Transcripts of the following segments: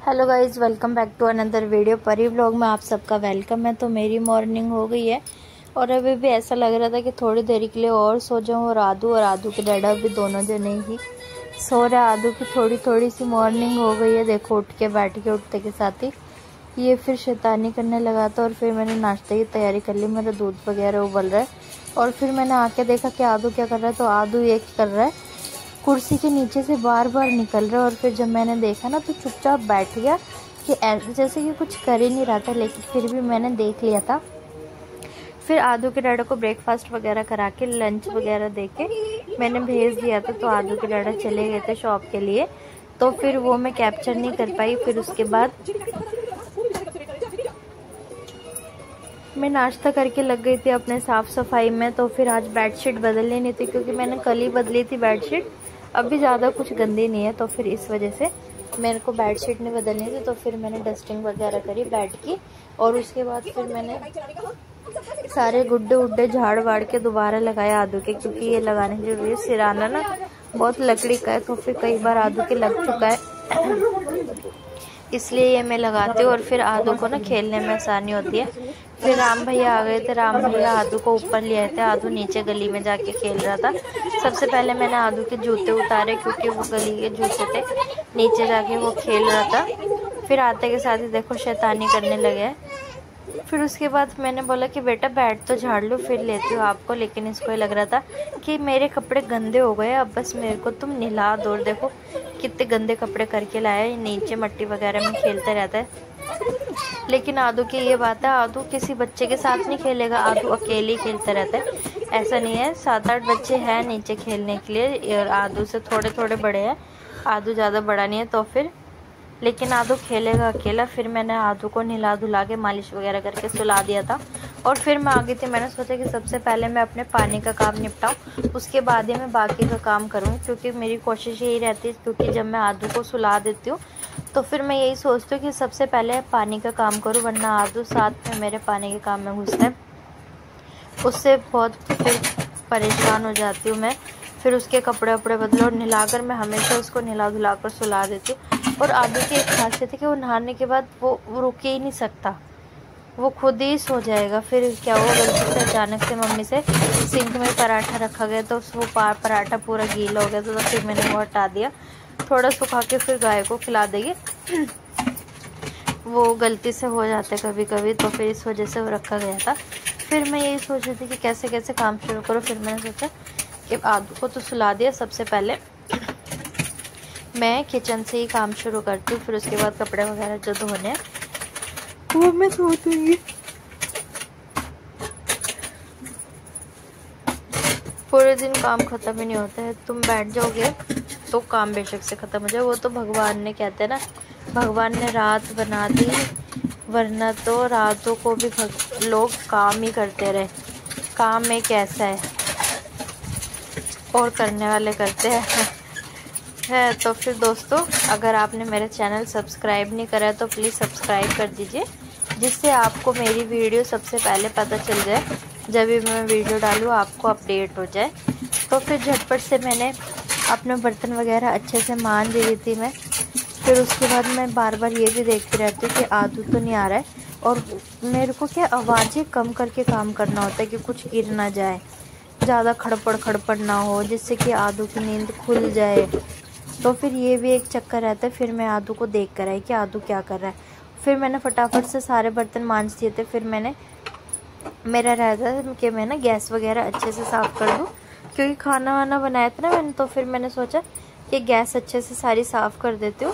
Hello guys, welcome back to another video. Pari vlog में आप सबका वेलकम है। तो मेरी मॉर्निंग हो गई है और अभी भी ऐसा लग रहा था कि थोड़ी देर के लिए और सो जाऊं। और आदू के डैडा भी दोनों जने ही सो रहे। आदू की थोड़ी सी मॉर्निंग हो गई है। देखो उठ के बैठ के उठते के साथ ही ये फिर शैतानी करने लगा था। और फिर मैंने नाश्ते की तैयारी कर ली। मेरा दूध वगैरह उबल रहा है और फिर मैंने आके देखा कि आदू क्या कर रहा है। तो आदू ये कर रहा है, कुर्सी के नीचे से बार बार निकल रहा है। और फिर जब मैंने देखा ना तो चुपचाप बैठ गया कि ऐसे जैसे कि कुछ कर ही नहीं रहा था, लेकिन फिर भी मैंने देख लिया था। फिर आदू के डैडा को ब्रेकफास्ट वगैरह करा के लंच वगैरह दे के मैंने भेज दिया था। तो आदू के डैडा चले गए थे शॉप के लिए, तो फिर वो मैं कैप्चर नहीं कर पाई। फिर उसके बाद मैं नाश्ता करके लग गई थी अपने साफ सफाई में। तो फिर आज बेडशीट बदलनी नहीं थी क्योंकि मैंने कल ही बदली थी बेडशीट। अभी ज़्यादा कुछ गंदी नहीं है, तो फिर इस वजह से मेरे को बेडशीट नहीं बदलनी थी। तो फिर मैंने डस्टिंग वगैरह करी बेड की। और उसके बाद फिर मैंने सारे गुड्डे उड्डे झाड़ वाड़ के दोबारा लगाया आदू के, क्योंकि ये लगाने जरूरी है। सिराना ना बहुत लकड़ी का है, तो फिर कई बार आदू के लग चुका है, इसलिए ये मैं लगाती हूँ। और फिर आदू को ना खेलने में आसानी होती है। फिर राम भैया आ गए थे। राम भैया आदू को ऊपर ले आए थे। आदू नीचे गली में जाके खेल रहा था। सबसे पहले मैंने आदू के जूते उतारे क्योंकि वो गली के जूते थे। नीचे जाके वो खेल रहा था। फिर आते के साथ ही देखो शैतानी करने लगे। फिर उसके बाद मैंने बोला कि बेटा बैठ तो झाड़ लो, फिर लेती हूँ आपको। लेकिन इसको ये लग रहा था कि मेरे कपड़े गंदे हो गए, अब बस मेरे को तुम नहला दो। और देखो कितने गंदे कपड़े करके लाया है। नीचे मट्टी वगैरह में खेलता रहता है। लेकिन आदू की ये बात है, आदू किसी बच्चे के साथ नहीं खेलेगा। आदू अकेले ही खेलता रहता है। ऐसा नहीं है, 7-8 बच्चे हैं नीचे खेलने के लिए। और आदू से थोड़े बड़े हैं, आदू ज़्यादा बड़ा नहीं है। तो फिर लेकिन आदू खेलेगा अकेला। फिर मैंने आदू को नहला धुला के मालिश वगैरह करके सुला दिया था। और फिर मैं आ गई थी। मैंने सोचा कि सबसे पहले मैं अपने पानी का काम निपटाऊं, उसके बाद ही मैं बाकी का काम करूं। क्योंकि मेरी कोशिश यही रहती है, क्योंकि जब मैं आदू को सुला देती हूँ तो फिर मैं यही सोचती हूँ कि सबसे पहले पानी का काम करूँ, वरना आदू साथ में मेरे पानी के काम में घुसता है। उससे बहुत फिर परेशान हो जाती हूँ मैं। फिर उसके कपड़े वपड़े बदलो। और नहलाकर मैं हमेशा उसको नहला धुला कर सुला देती हूँ। और आदू की एक खासियत है कि वो नहाने के बाद वो रुक ही नहीं सकता, वो खुद ही सो जाएगा। फिर क्या हुआ, गलती से अचानक से मम्मी से सिंक में पराठा रखा गया, तो वो पराठा पूरा गीला हो गया। तो फिर मैंने वो हटा दिया, थोड़ा सुखा के फिर गाय को खिला देंगे। वो गलती से हो जाते कभी कभी, तो फिर इस वजह से वो रखा गया था। फिर मैं यही सोच रही थी कि कैसे कैसे काम शुरू करो। फिर मैंने सोचा कि आदू को तो सुला दिया, सबसे पहले मैं किचन से ही काम शुरू करती हूँ। फिर उसके बाद कपड़े वगैरह जो धोने हैं वो मैं धो दूँगी। पूरे दिन काम खत्म ही नहीं होता है। तुम बैठ जाओगे तो काम बेशक से ख़त्म हो जाए। वो तो भगवान ने, कहते हैं ना, भगवान ने रात बना दी, वरना तो रातों को भी लोग काम ही करते रहे। काम एक ऐसा है और करने वाले करते हैं। तो फिर दोस्तों, अगर आपने मेरे चैनल सब्सक्राइब नहीं करा है तो प्लीज़ सब्सक्राइब कर दीजिए, जिससे आपको मेरी वीडियो सबसे पहले पता चल जाए। जब भी मैं वीडियो डालूँ आपको अपडेट हो जाए। तो फिर झटपट से मैंने अपने बर्तन वगैरह अच्छे से मांज ली थी मैं। फिर उसके बाद मैं बार बार ये भी देखती रहती हूँ कि आदू तो नहीं आ रहा है। और मेरे को क्या आवाज़ें कम करके काम करना होता है कि कुछ गिर ना जाए, ज़्यादा खड़पड़ ना हो, जिससे कि आदू की नींद खुल जाए। तो फिर ये भी एक चक्कर रहता है। फिर मैं आदू को देख कर आई कि आदू क्या कर रहा है। फिर मैंने फटाफट से सारे बर्तन मांज दिए थे। फिर मेरा रहता है कि मैं ना गैस वगैरह अच्छे से साफ़ कर दूँ, क्योंकि खाना वाना बनाया था ना मैंने। तो फिर मैंने सोचा कि गैस अच्छे से सारी साफ़ कर देती हूँ।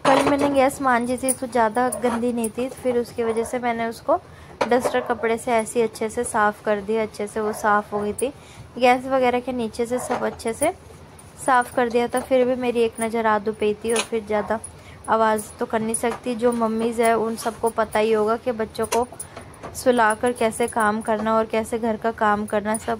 कल मैंने गैस मांजी थी तो ज़्यादा गंदी नहीं थी, फिर उसकी वजह से मैंने उसको डस्टर कपड़े से ऐसे अच्छे से साफ़ कर दिया। अच्छे से वो साफ़ हो गई थी। गैस वगैरह के नीचे से सब अच्छे से साफ़ कर दिया था। फिर भी मेरी एक नज़र आदू पे थी। और फिर ज़्यादा आवाज़ तो कर नहीं सकती। जो मम्मीज़ है उन सबको पता ही होगा कि बच्चों को सुलाकर कैसे काम करना और कैसे घर का काम करना सब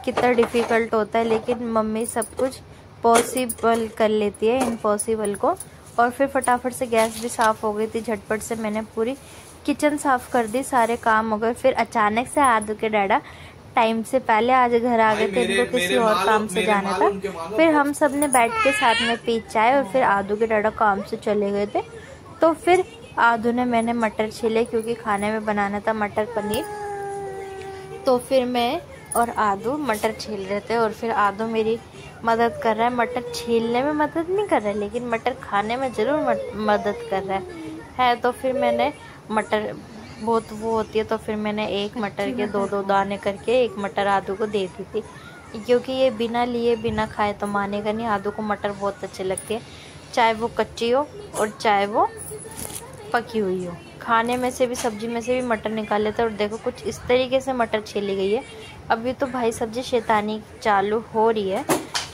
कितना डिफ़िकल्ट होता है। लेकिन मम्मी सब कुछ पॉसिबल कर लेती है, इम्पॉसिबल को। और फिर फटाफट से गैस भी साफ़ हो गई थी। झटपट से मैंने पूरी किचन साफ़ कर दी, सारे काम हो गए। फिर अचानक से आदू के डैडा टाइम से पहले आज घर आ गए थे। इनको किसी और काम से जाना था। फिर हम सब ने बैठ के साथ में पी चाय। और फिर आदू के डैडा काम से चले गए थे। तो फिर आदू ने मैंने मटर छीले क्योंकि खाने में बनाना था मटर पनीर। तो फिर मैं और आदू मटर छील रहे थे और फिर आदू मेरी मदद कर रहा है। मटर छीलने में मदद नहीं कर रहा है लेकिन मटर खाने में ज़रूर मदद कर रहा है। तो फिर मैंने मटर बहुत वो होती है तो फिर मैंने एक मटर के 2-2 दाने करके एक मटर आदू को दे दी थी, क्योंकि ये बिना लिए बिना खाए तो मानेगा नहीं। आदू को मटर बहुत अच्छे लगते हैं, चाहे वो कच्ची हो और चाहे वो पकी हुई हो। खाने में से भी सब्जी में से भी मटर निकाल लेते हैं। और देखो कुछ इस तरीके से मटर छीली गई है। अभी तो भाई सब्जी शैतानी चालू हो रही है।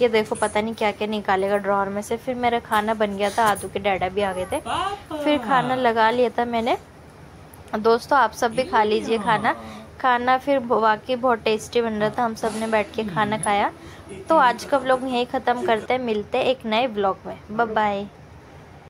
ये देखो पता नहीं क्या क्या निकालेगा ड्रॉअर में से। फिर मेरा खाना बन गया था, आदू के डैडा भी आ गए थे, फिर खाना लगा लिया था मैंने। दोस्तों आप सब भी खा लीजिए खाना फिर वाकई बहुत टेस्टी बन रहा था। हम सब ने बैठ के खाना खाया। तो आज का व्लॉग यहीं ख़त्म करते हैं, मिलते हैं एक नए व्लॉग में। Bye bye.